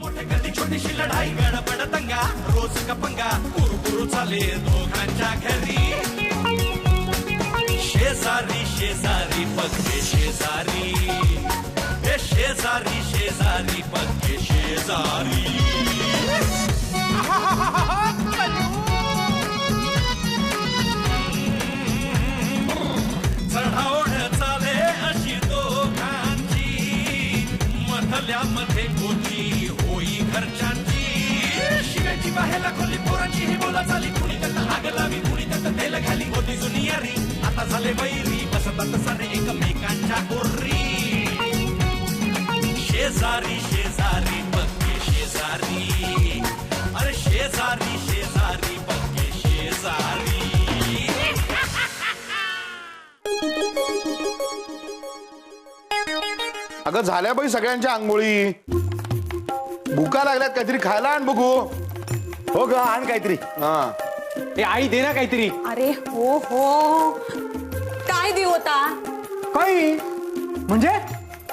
मोठे गल्ली छोटीशी लढाई गडबड दंगा रोज कपंगा कुरकुरू चाले दोघांच्या घरी शेजारी शेजारी पक्के शेजारी हे शेजारी शेजारी पक्के शेजारी चढाओढ चाले अशी दोघांची मधल्यामध्ये कोची होई घरच्यांची शिव्याची बाहेला खोली पोरांची ही बोला चाली कुणी त्यात आग लावी कुणी त्यात तेल घाली होती जुनी यारी आता झाले वैरी बसतात सारे एकमेकांच्या कोरी शेजारी शेजारी पक्के शेजारी अरे शेजारी शेजारी पक्के शेजारी अगं झाल्या बाई सगळ्यांच्या आंघोळी भुका लागल्यात काहीतरी खायला आण बघू हो ग आण काहीतरी हा ए आई दे ना काहीतरी अरे हो हो काय देऊ होता काही म्हणजे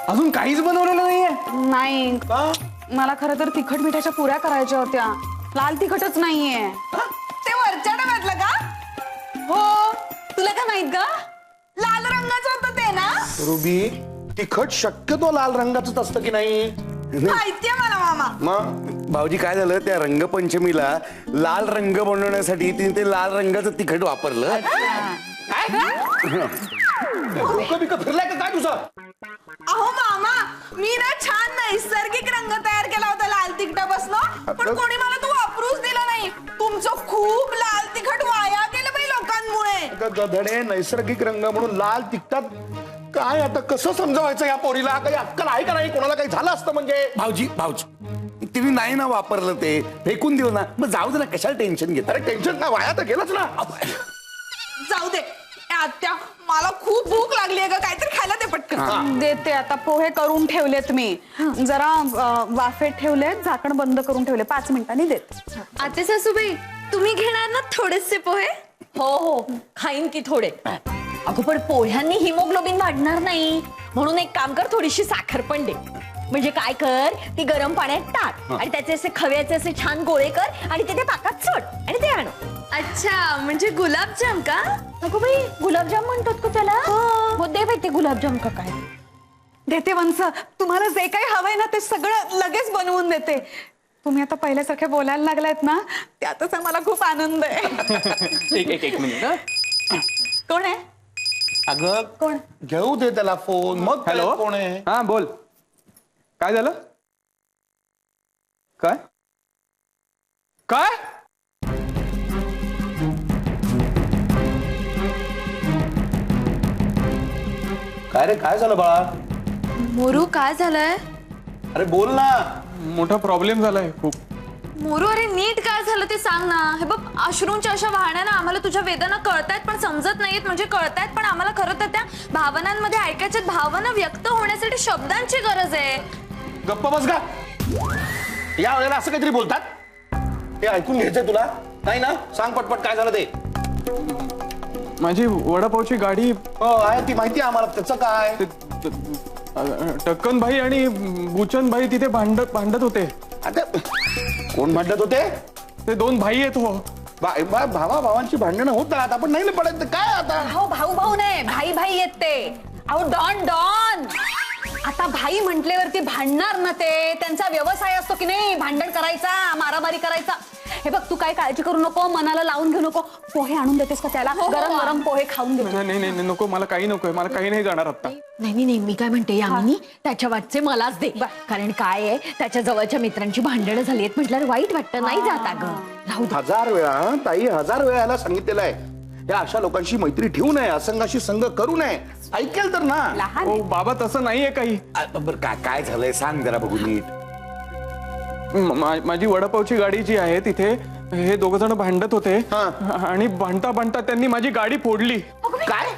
अजून काहीच बनवलेलं नाहीये नाही मला खरं तर तिखट मिठाच्या पुऱ्या करायच्या होत्या लाल तिखटच नाहीये ते वरच्या डब्यातलं का हो तुला काय माहित ग लाल रंगाचं होतं ते ना रुबी तिखट शक्यतो लाल रंगाच असतं की नाही माहितीये मला मामा मग भाऊजी काय झालं त्या रंगपंचमीला लाल रंग बनवण्यासाठी तिने ते लाल रंगाचं तिखट वापरलं डोकं बिकं फिरलाय का काय तुझं अहो मामा मी ना छान नैसर्गिक रंग तयार केला होता लाल तिखटापासून पण कोणी मला तो वापरूच दिला नाही तुमचं खूप लाल तिखट वाया गेलं बाई लोकांमुळे गधडे नैसर्गिक रंग म्हणून लाल तिखटात काय आता कसं समजावायचं या पोरीला काही अक्कल आहे का नाही कोणाला काही झालं असतं म्हणजे भाऊजी तिने नाही ना वापरलं ते फेकून दिलं ना मग जाऊ दे ना कशाला टेन्शन घेत अरे टेन्शन ना वाया तर गेलंच ना जाऊ दे ए आत्या मला खूप भूक लागली आहे का काहीतरी खायला दे पटकन देते आता पोहे करून ठेवलेत मी जरा वाफेत ठेवलेत झाकण बंद करून ठेवले 5 मिनिटांनी देते आते सासूबाई तुम्ही घेणार ना थोडेसे पोहे हो हो खाईन की थोडे अगं पण पोह्यांनी हिमोग्लोबिन वाढणार नाही म्हणून एक काम कर थोडीशी साखर पण दे म्हणजे काय कर ती गरम पाण्यात टाक आणि त्याचे असे खव्याचे असे छान गोळे कर आणि ते पाकात सोड आणि ते आण अच्छा म्हणजे गुलाबजाम का अगं बाई गुलाबजाम म्हणतात का त्याला हो दे बाई ते गुलाबजाम का काय देते वंश तुम्हाला जे काही हवंय ना ते सगळं लगेच बनवून देते तुम्ही आता पहिल्यासारखे बोलायला लागलायत ना त्यातच मला खूप आनंद आहे एक मिनिट कोण आहे अगं कोण घेऊ दे त्याला फोन मग हॅलो कोण आहे हा बोल काय झालं काय काय काय रे काय झालं बाळा मोरू काय झालंय अरे बोल ना मोठा प्रॉब्लेम झालाय खूप मोरू अरे नीट काय झालं ते सांग ना हे बघ अश्रूंच्या अशा वाहण्या ना आम्हाला तुझ्या वेदना कळतायत पण समजत नाहीत म्हणजे कळतायत पण आम्हाला खरं तर त्या भावनांमध्ये ऐकायच्या भावना व्यक्त होण्यासाठी शब्दांची गरज आहे गप्प बस का या वेळेला असं काहीतरी बोलतात हे ऐकून घ्यायचंय तुला नाही ना सांग पटपट काय झालं ते माझी वडापावची गाडी हो आहे ती माहिती आहे आम्हाला त्याचं काय टक्कन भाई आणि बुचन भाई तिथे भांडत होते आता कोण भांडत होते ते 2 भाई आहेत हो भावा भावांची भांडणं होतात आपण नाही ना पडत काय आता हो भाऊ भाऊ नाही भाई भाई येत ते अहो डॉन डॉन आता भाई म्हटल्यावरती भांडणार ना ते त्यांचा व्यवसाय असतो की नाही भांडण करायचा मारामारी करायचा हे बघ तू काय काळजी करू नको मनाला लावून घेऊ नको पोहे आणून देतेस का त्याला गरम गरम पोहे खाऊन घे नाही नको मला काही नकोय मला काही नाही जाणार आता नाही मी काय म्हणते यामिनी त्याच्या वाटचे मलाच दे कारण काय आहे त्याच्या जवळच्या मित्रांची भांडणं झाली आहेत म्हटल्यावर वाईट वाटतं नाही जाता ग राहू दे 1000 वेळा ताई 1000 वेळा याला सांगितलेलं आहे या अशा लोकांशी मैत्री ठेवू नये असंगाशी संग करू नये ऐकेल तर ना हो बाबा तसं नाहीये काही बरं काय झालंय सांग जरा बघू नीट माझी वडापावची गाडी जी आहे तिथे हे 2 जण भांडत होते आणि भांडता त्यांनी माझी गाडी फोडली काय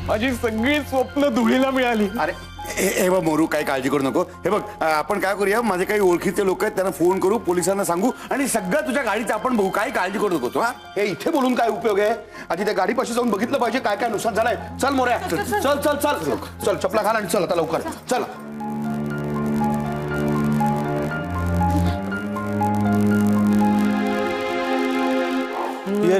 माझी सगळी स्वप्न धुळीला मिळाली अरे हे बघ मोरू काही काळजी करू नको हे बघ आपण काय करूया माझे काही ओळखीचे लोक आहेत त्यांना फोन करू पोलिसांना सांगू आणि सगळं तुझ्या गाडीचं आपण बघू काही काळजी करू नको तू हे इथे बोलून काय उपयोग आहे आधी त्या गाडीपाशी जाऊन बघितलं पाहिजे काय काय नुकसान झालंय चल मोऱ्या चल चल चल चल चल चपला घाल आणि चल आता लवकर चल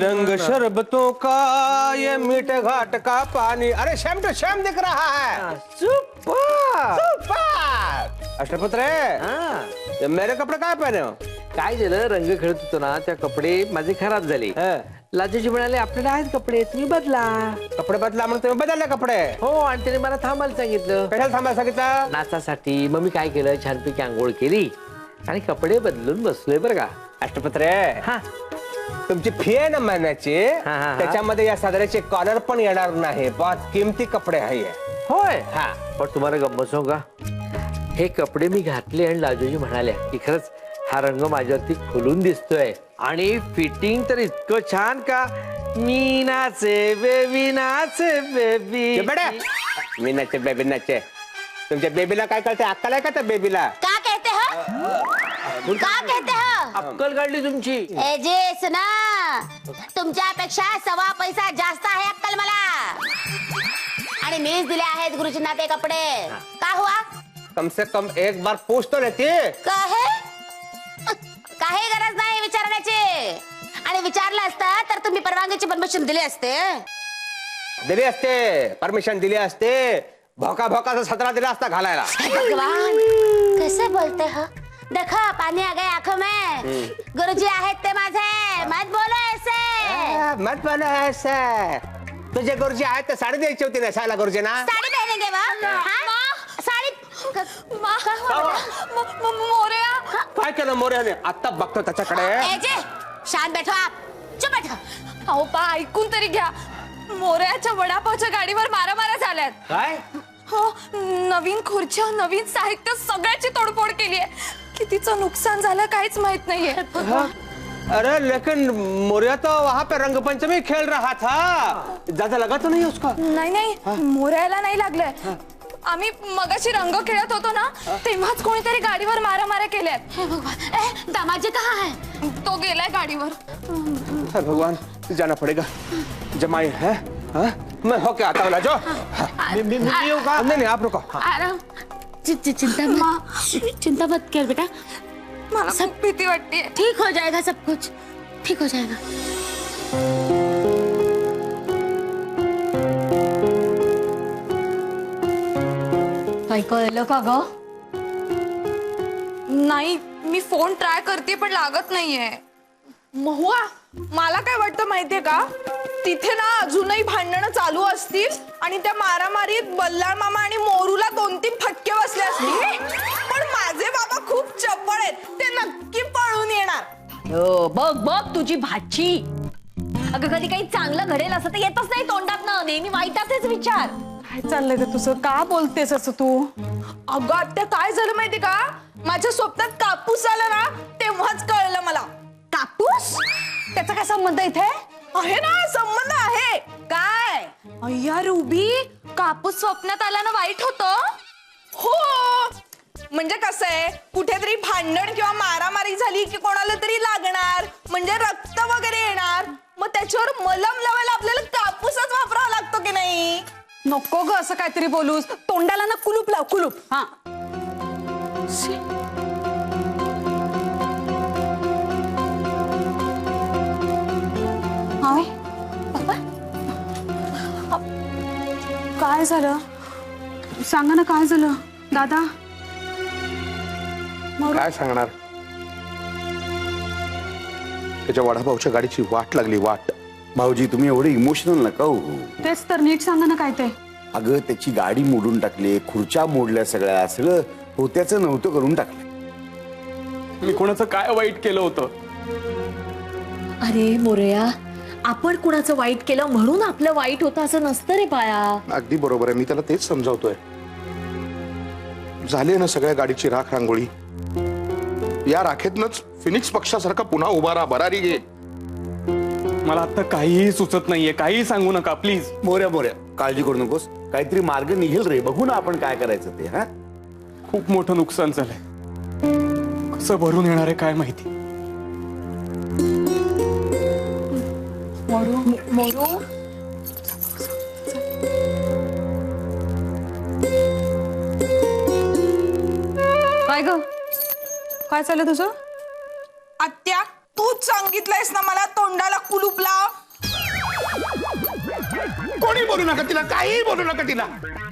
रंग शरबतों का, ये मीठे घाट का पानी। अरे श्याम तो श्याम दिख रहा है। Super super. अष्टपत्र मेरे कपडे काय पहने हो? काय झालं, रंग खेळत होतो ना, त्या कपडे माझे खराब झाले. लाजूजी म्हणाले आपल्याला आहेत कपडे, तुम्ही बदला. कपडे बदला म्हणून तुम्ही बदलले कपडे? हो, आणि त्याने मला थांबायला सांगितलं. कशाला थांबायला सांगितलं? नाचासाठी. मग मी काय केलं, छानपैकी आंघोळ केली आणि कपडे बदलून बसलोय बरं का. अष्टपत्र हा, तुमची फी आहे ना महिन्याची, हा, हा. त्याच्यामध्ये या सादराचे कॉलर पण येणार नाही. बहुत किमती कपडे आहे. होय. हा. पण तुम्हाला गंमत सांगू का, हे कपडे मी घातले आणि लाजूजी म्हणाल्या की खरंच हा रंग माझ्यावरती खुलून दिसतोय आणि फिटिंग तर इतकं छान का. मी नाचे बेबी, नाचे बेबी. मी नाचे बेबी नाचे. तुमच्या बेबीला काय कळते? अक्कल आहे का त्या बेबीला? क्या कहते हो? क्या कहते हो? अक्कल काढली तुमची. ए जे सुना, तुमच्यापेक्षा 1.25 पैसा जास्त आहे अक्कल मला. आणि मीच दिले आहेत गुरुजींना ते कपडे. का हुआ? कम से कम एक बार पूछ तो लेती. काही गरज नाही विचारण्याची. आणि विचारलं असतं तर तुम्ही परवानगीची परमिशन दिली असते. दिली असते, परमिशन दिली असते. भोका भोकाचा सतरा दिला असता घालायला. भगवान, कैसे बोलते हो? देखो पानी आ गए आंखों में. गुरुजी आहेत ते माझे, मत बोलो ऐसे. मत बोलो ऐसे. तुझे गुरुजी आहेत तर साडी द्यायची होती नेसायला गुरुजींना. साडी पहनेंगे साडी. मोरया, काय केलं मोऱ्याने? आता बघतो त्याच्याकडे. ए जे, शांत बैठो आप. चुप बैठो. अहो पा, ऐकून तरी घ्या. मोरयाच्या वडापावच्या गाडीवर मारामाऱ्या झाल्यात. काय? हो, नवीन खुर्च्या, नवीन साहित्य, सगळ्याची तोडफोड केली आहे. कितीचं नुकसान झालं काहीच माहित नाहीये. अरे लेकिन मोरिया तो वहाँ पे रंगपंचमी खेल रहा था. ज्यादा लगा तो नहीं उसका? नाही, मोरयाला नाही लागलंय. आम्ही मगाशी रंग खेळत होतो ना, तेव्हाच कोणीतरी गाडीवर मारामाऱ्या केल्यात. हे भगवान, दामाजी कहाँ है? तो गेलाय गाडीवर. भगवान, जाना पड़ेगा. जमाई है? मैं होके आता हूँ लाजो. नहीं, आप रुको. आराम. चिंता मत कर बेटा. मला खूप भीती वाटते. ठीक हो जाएगा सब कुछ. ठीक हो जाएगा. काही कळलं का ग? नाही, मी फोन ट्राय करते पण लागत नाहीये. महुआ, मला काय वाटतं माहितीये का, तिथे ना अजूनही भांडणं चालू असतील आणि त्या मारामारीत बल्लाळ मामा आणि मोरूला 2-3 फटके बसले असतील. पण माझे बाबा खूप चपळ आहेत, ते नक्की पळून येणार. हो, बघ बघ तुझी भाची. अगं कधी काही चांगलं घडेल असं तर येतच नाही तोंडात ना. नेहमी वाईटाचेच विचार. काय चाललंय ग तुझं? का बोलतेस असं तू? अगं आत्या, काय झालं माहितीये का, माझ्या स्वप्नात कापूस आला ना, तेव्हाच कळलं मला. कापूस? त्याचा काय संबंध इथे? आहे ना, संबंध आहे. काय? अय्या रुबी, कापूस स्वप्नात आला ना वाईट होतं? हो, म्हणजे कसं आहे, कुठेतरी भांडण किंवा मारामारी झाली की कोणाला तरी लागणार, म्हणजे रक्त वगैरे येणार. मग त्याच्यावर मलम लावायला आपल्याला कापूसच वापरावा लागतो की नाही? नको ग असं काहीतरी बोलूस. तोंडाला ना कुलूप लाव, कुलूप. हा, काय झालं? सांगा ना, काय झालं दादा? काय सांगणार? त्याच्या वडापावच्या गाडीची वाट लागली, वाट. भाऊजी तुम्ही एवढे इमोशनल नका हो. तेच तर, नीट सांगा ना काय ते. अगं त्याची गाडी मोडून टाकली, खुर्च्या मोडल्या, सगळ्या सगळं होत्याचं नव्हतं करून टाकलं. मी कोणाचं काय वाईट केलं होतं? अरे मोरया, आपण कुणाचं वाईट केलं म्हणून आपलं वाईट होतं असं नसतं रे बाळा. अगदी बरोबर आहे, मी त्याला तेच समजावतोय. झाली ना सगळ्या गाडीची राख रांगोळी. या राखेतनच फिनिक्स पक्षासारखा पुन्हा उभा राहा, बरारी घे. मला आता काहीही सुचत नाहीये. काही सांगू नका प्लीज. मोऱ्या मोऱ्या, काळजी करू नकोस. काहीतरी मार्ग निघेल रे. बघू ना आपण काय करायचं ते. हा, खूप मोठं नुकसान झालंय. कसं भरून येणार आहे काय माहिती. मोरू, काय ग? काय चाललं तुझं? आत्या, तूच सांगितलंयस ना मला तोंडाला कुलूप लाव. कोणी बोलू नका तिला, काही बोलू नका तिला.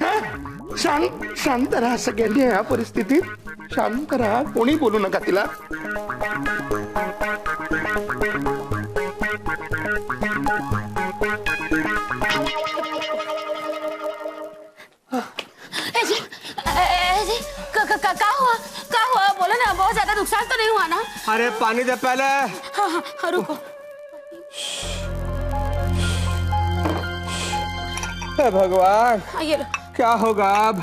हं? शांत राहा सगळ्यांनी या परिस्थितीत. शांत राहा, कोणी बोलू नका तिला. का हुआ बोलो ना, बहुत ज्यादा नुकसान तो नहीं हुआ ना? अरे पानी दे पहले. हाँ, रुको. हे भगवान, ये लो. क्या होगा अब?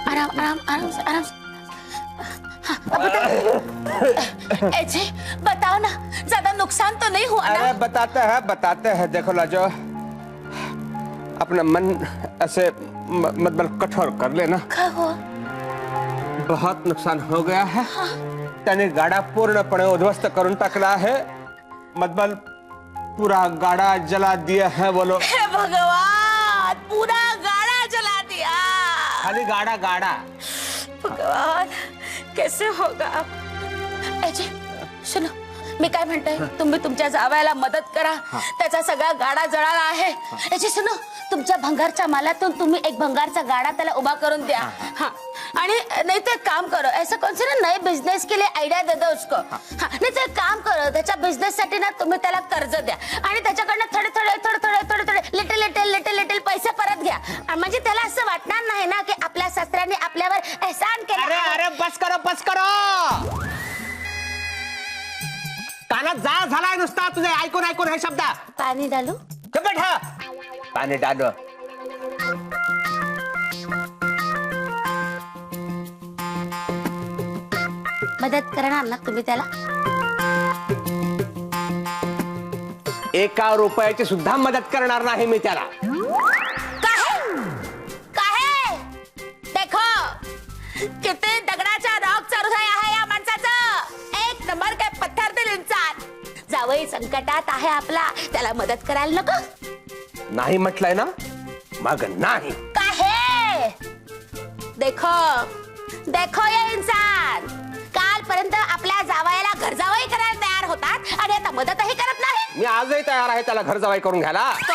आराम आराम आराम से आराम से. बताओ ना, ज्यादा नुकसान तो नहीं हुआ ना? अरे बताते हैं. देखो लाजो, अपना मन ऐसे मतलब कठोर कर लेना. बहुत नुकसान हो गया है. त्याने गाडा पूर्णपणे उद्ध्वस्त करून टाकला आहे. मतलब पूरा गाड़ा जला दिया है. बोलो हे भगवान, पूरा गाड़ा जला दिया. खाली गाड़ा. भगवान, कैसे होगा? सुनो, मी काय म्हणते, तुम्ही तुमच्या जावयाला मदत करा. त्याचा सगळा गाडा जळाला आहे. सुनो, तुमच्या भंगारच्या मालातून तुम्ही एक भंगारचा गाडा त्याला उभा करून द्या. हाँ, आणि नहीं तो एक काम करो, ऐसा कौन से ना नए बिजनेस के लिए आइडिया दे दो उसको. हाँ, नहीं तो एक काम करो, त्याच्या बिझनेस साठी ना तुम्ही त्याला कर्ज द्या आणि त्याच्याकडनं थोडे लिटिल पैसे परत घ्या. म्हणजे त्याला असं वाटणार नाही ना की आपल्या सासऱ्याने आपल्यावर एहसान केला. अरे बस करो. कानात जाळ झालाय नुसता तुझे ऐकून हे शब्द. पाणी डालू? बैठा. पाणी डालो. मदत करणार ना तुम्ही त्याला? 1 रुपयाची सुद्धा मदत करणार नाही मी त्याला. काहे? देखो, किती दगडाच्या रॉकचं हृदय आहे या माणसाचं. 1 नंबर काय पत्थर दिल इंसान. जावई संकटात आहे आपला, त्याला मदत करायला नको? नाही म्हटलंय ना, मग नाही. काहे? देखो ये इंसान कालपर्यंत आपल्या जावयाला घर जावई करायला तयार होतात आणि आता मदतही करत नाही. मी आजही तयार आहे त्याला घर जावई करून घ्यायला. तो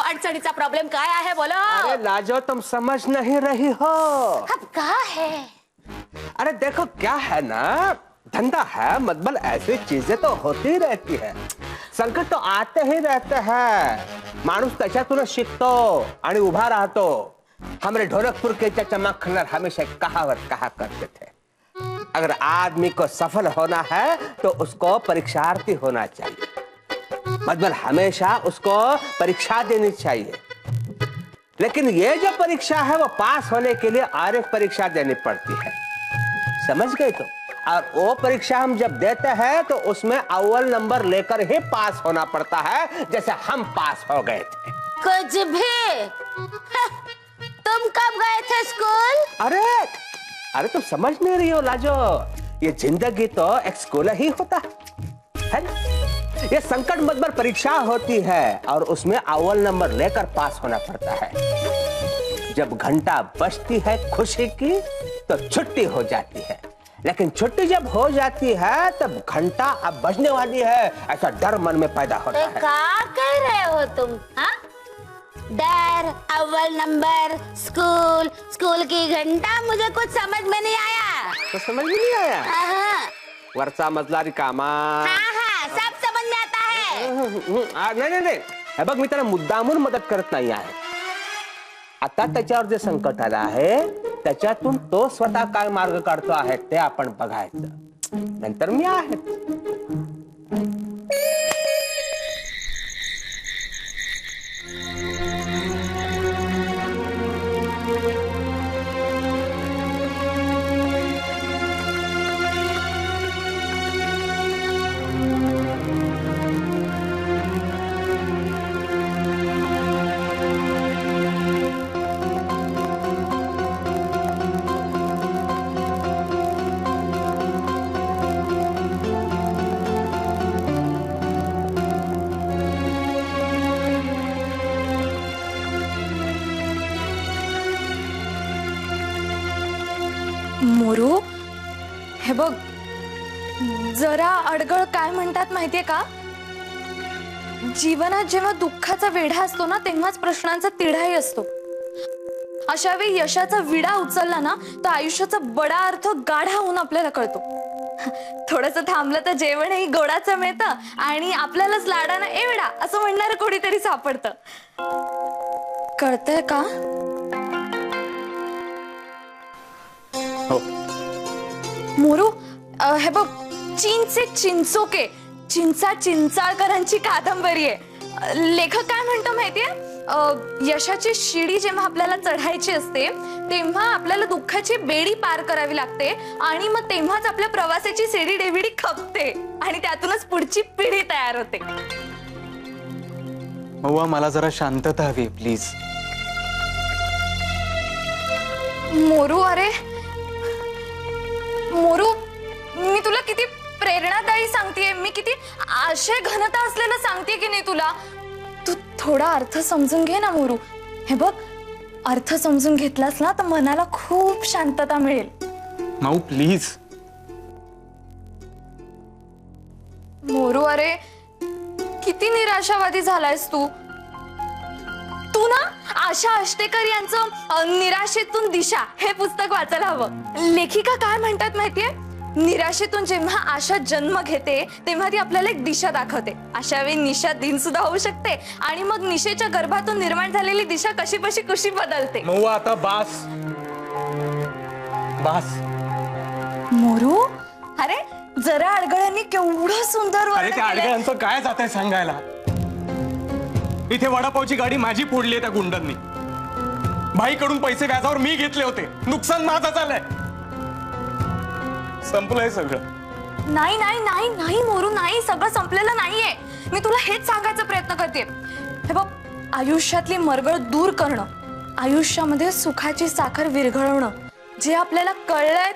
अडचणीचा प्रॉब्लेम काय आहे बोलो? अरे लाजो, तुम समझ नहीं रही हो. अब क्या है? अरे देखो क्या है ना, धंधा है, मतलब ऐसी चीजें तो होती रहती है. संकट तो आते ही रहते हैं. माणूस त्याच्यातूनच शिकतो आणि उभा राहतो. हमारे ढोलकपुर के चचा खन्ना हमेशा कहावत कहा करते थे, अगर आदमी को सफल होना है तो उसको परीक्षार्थी होना चाहिए. मतलब हमेशा उसको परीक्षा देनी चाहिए. लेकिन ये जो परीक्षा है वो पास होने के लिए और एक परीक्षा देनी पड़ती है. समझ गए तो? और वो परीक्षा हम जब देते हैं तो उसमें अव्वल नंबर लेकर ही पास होना पड़ता है, जैसे हम पास हो गए थे. कुछ भी? तुम कब गए थे स्कूल? अरे तुम समझ नहीं रही हो लाजो, ये जिंदगी तो एक स्कूल ही होता है ना. ये संकट मतलब परीक्षा होती है और उसमें अव्वल नंबर लेकर पास होना पड़ता है. जब घंटा बजती है खुशी की तो छुट्टी हो जाती है, लेकिन छुट्टी जब हो जाती है तब घंटा अब बजने वाली है, ऐसा डर मन में पैदा होता है. क्या कह रहे हो तुम? हाँ, डर, अव्वल नंबर, स्कूल की घंटा, मुझे कुछ समझ में नहीं आया. तो समझ में नहीं आया? हाँ, वरचा मजला रिकामा. हाँ, सब समझ में आता है. नाही. हे बघ, मी त्याला मुद्दामून मदत करत नाही आहे. आता त्याच्यावर जे संकट आलं आहे त्याच्यातून तो स्वतः काय मार्ग काढतो आहे ते आपण बघायचं. नंतर मी आहे. मोरू, हे बघ, जरा अडगळ काय म्हणतात माहितीये का? जीवनात जेव्हा दुःखाचा वेढा असतो ना तेव्हाच प्रश्नांचा तिढाही असतो. अशा वेळी यशाचा विडा उचलला ना तर आयुष्याचा बडा अर्थ गाढा होऊन आपल्याला कळतो. थोडस थांबलं तर जेवणही गोडाचं मिळतं आणि आपल्यालाच लाडानं एवढा असं म्हणणारं कोणीतरी सापडतं. कळतंय का? मोरू, हे बघ, चीनचे चिंचोके, चिंचा चिंचाळकरांची कादंबरी आहे. लेखक काय म्हणतो माहितीये, यशाची शिडी जेव्हा आपल्याला चढायची असते तेव्हा आपल्याला दुःखाची बेडी पार करावी लागते आणि मग तेव्हाच आपल्या प्रवासाची सेडी डेविडी खपते आणि त्यातूनच पुढची पिढी तयार होते. महुआ, मला जरा शांतता हवी प्लीज. मोरू, अरे मोरू, मी तुला किती प्रेरणादायी सांगतेय, मी किती आशय घनता असलेलं सांगतेय की नाही तुला. तू थोडा अर्थ समजून घे ना मोरू. हे बघ, अर्थ समजून घेतलास ना तर मनाला खूप शांतता मिळेल. माऊ प्लीज. मोरू, अरे किती निराशावादी झालायस तू. तू ना आशा अष्टेकर यांचं निराशेतून दिशा हे पुस्तक वाचायला हवं. लेखिका काय म्हणतात माहितीये, निराशेतून जेव्हा आशा जन्म घेते तेव्हा ती आपल्याला एक दिशा दाखवते. अशा वेळी निशा दिन सुद्धा होऊ शकते आणि मग निशेच्या गर्भातून निर्माण झालेली दिशा कशी कशी बदलते. महुआ, आता बास बास. मोरू, अरे जरा अडगळ्यांनी केवढं सुंदर. अरे त्या अडगळ्यांचं काय जात आहे सांगायला. इथे वडापावची गाडी माझी फोडली आहे त्या गुंडांनी. भाईकडून पैसे व्याजावर मी घेतले होते, नुकसान माझं झालंय. संपलंय सगळं. नाही नाही नाही नाही मोरू, नाही, सगळं संपलेलं नाहीये. मी तुला हेच सांगायचा प्रयत्न करते. हे बघ, आयुष्यातली मरगळ दूर करणं, आयुष्यामध्ये सुखाची साखर विरघळवणं, जे आपल्याला कळलंय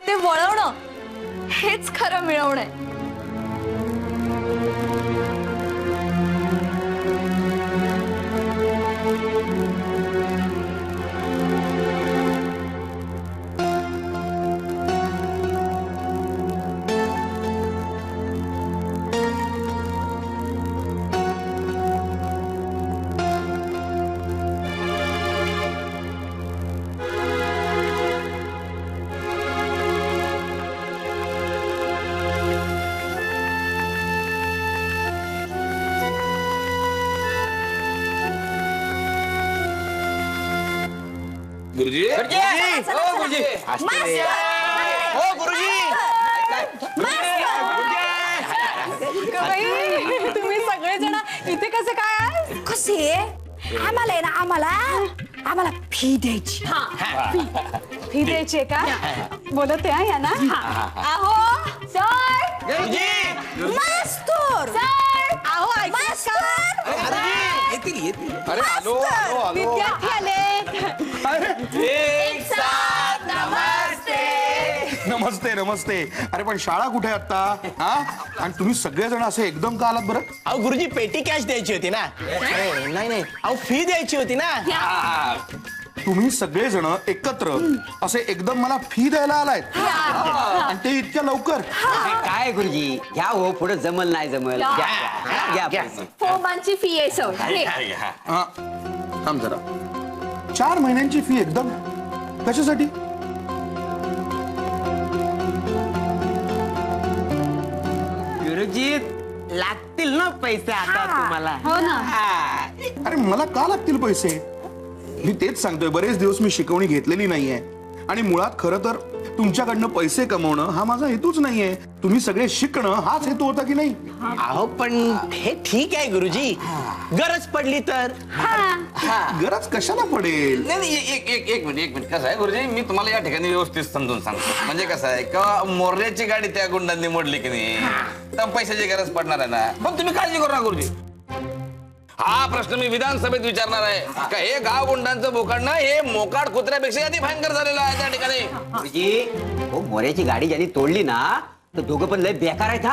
ते वळवणं, हेच खरं मिळवणं आहे. गुरुजी, गुरुजी, तुम्ही सगळेजण इथे कसे काय? कसे आम्हाला आहे ना, आम्हाला फी द्यायची. फी द्यायची आहे का? बोलत आहे या ना. आहो सर, मास्तर सर, आहो अरे आलो आलो आलो. विद्यार्थी आले. नमस्ते नमस्ते. अरे पण शाळा कुठे आहे आता? हा, आणि तुम्ही सगळेजण असे एकदम का आलात बरं? अहो गुरुजी, पेटी कॅश द्यायची होती ना. नाही, अहो फी द्यायची होती ना. तुम्ही सगळेजण एकत्र असे एकदम मला फी द्यायला आलायत आणि ते इतक्या लवकर? काय गुरुजी, घ्या हो, पुढे जमल नाही जमल. घ्या. फॉर्मांची फी आहे सर. थांब जरा. 4 महिन्यांची फी एकदम कशासाठी? गुरुजी, लागतील ना पैसे आता तुम्हाला. हो ना. अरे मला का लागतील पैसे? मी तेच सांगतोय, बरेच दिवस मी शिकवणी घेतलेली नाहीये आणि मुळात खरं तर तुमच्याकडनं पैसे कमवणं हा माझा हेतूच नाहीये. तुम्ही सगळे शिकणं हाच हेतू होता की नाही? अहो पण हे ठीक आहे गुरुजी, गरज पडली तर. गरज कशाला पडेल? नाही, एक मिनिट कसं आहे गुरुजी, मी तुम्हाला या ठिकाणी व्यवस्थित समजून सांगतो. म्हणजे कसं आहे का, मोर्याची गाडी त्या गुंडांनी मोडली की नाही तर पैशाची गरज पडणार आहे ना. पण तुम्ही काळजी करू नका गुरुजी. हा प्रश्न मी विधानसभेत विचारणार आहे का हे गाव गुंडांचं बोकाडणं हे मोकाट कुत्र्यापेक्षा अधिक भयंकर झालेलं आहे त्या ठिकाणी. गुरुजी, हो, मोऱ्याची गाडी ज्यांनी तोडली ना तर दोघं पण लय बेकार आहेत.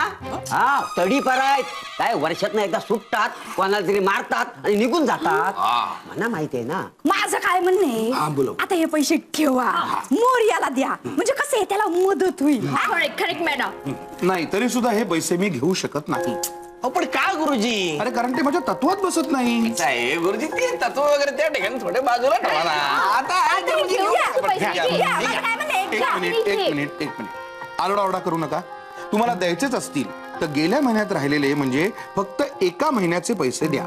हा, तडीपार आहेत. काय वर्षातनं एकदा सुटतात, कोणाला तरी मारतात आणि निघून जातात. मला माहिती आहे ना. माझं काय म्हणणे, आता हे पैसे ठेवा, मोर्याला द्या, म्हणजे कसं आहे त्याला मदत होईल. Correct madam. नाही, तरी सुद्धा हे पैसे मी घेऊ शकत नाही. अहो पण का गुरुजी? अरे कारण ते माझ्या तत्वात बसत नाही. साहेब गुरुजी ते तत्व वगैरे त्या ठिकाणी थोडे बाजूला ठेवा ना. आता एक मिनिट आरडाओरडा करू नका. तुम्हाला द्यायचेच असतील तर गेल्या महिन्यात राहिलेले म्हणजे फक्त एका महिन्याचे पैसे द्या.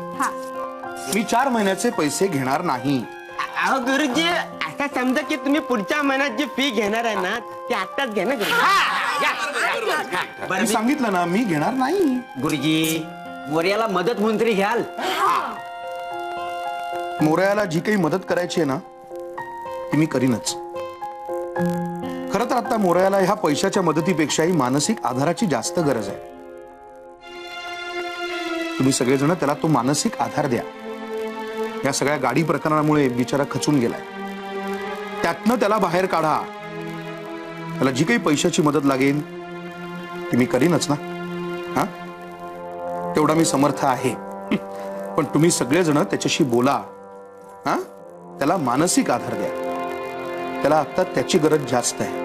मी 4 महिन्याचे पैसे घेणार नाही. अहो गुरुजी आता समजा की तुम्ही पुढच्या महिन्यात जी फी घेणार आहे ना ती आत्ताच घ्या ना मी सांगितलं ना मी घेणार नाही. गुरुजी मोर्याला मदत मंत्री घ्याल. मोरयाला जी काही मदत करायची आहे ना ती मी करीनच. खरं तर आता मोरयाला ह्या पैशाच्या मदतीपेक्षाही मानसिक आधाराची जास्त गरज आहे. तुम्ही सगळेजण त्याला तो मानसिक आधार द्या. या सगळ्या गाडी प्रकरणामुळे बिचारा खचून गेलाय. त्यातनं त्याला बाहेर काढा. त्याला जी काही पैशाची मदत लागेल ती मी करीनच ना. हा तेवढा मी समर्थ आहे. पण तुम्ही सगळेजण त्याच्याशी बोला. हा त्याला मानसिक आधार द्या. त्याला आता त्याची गरज जास्त आहे.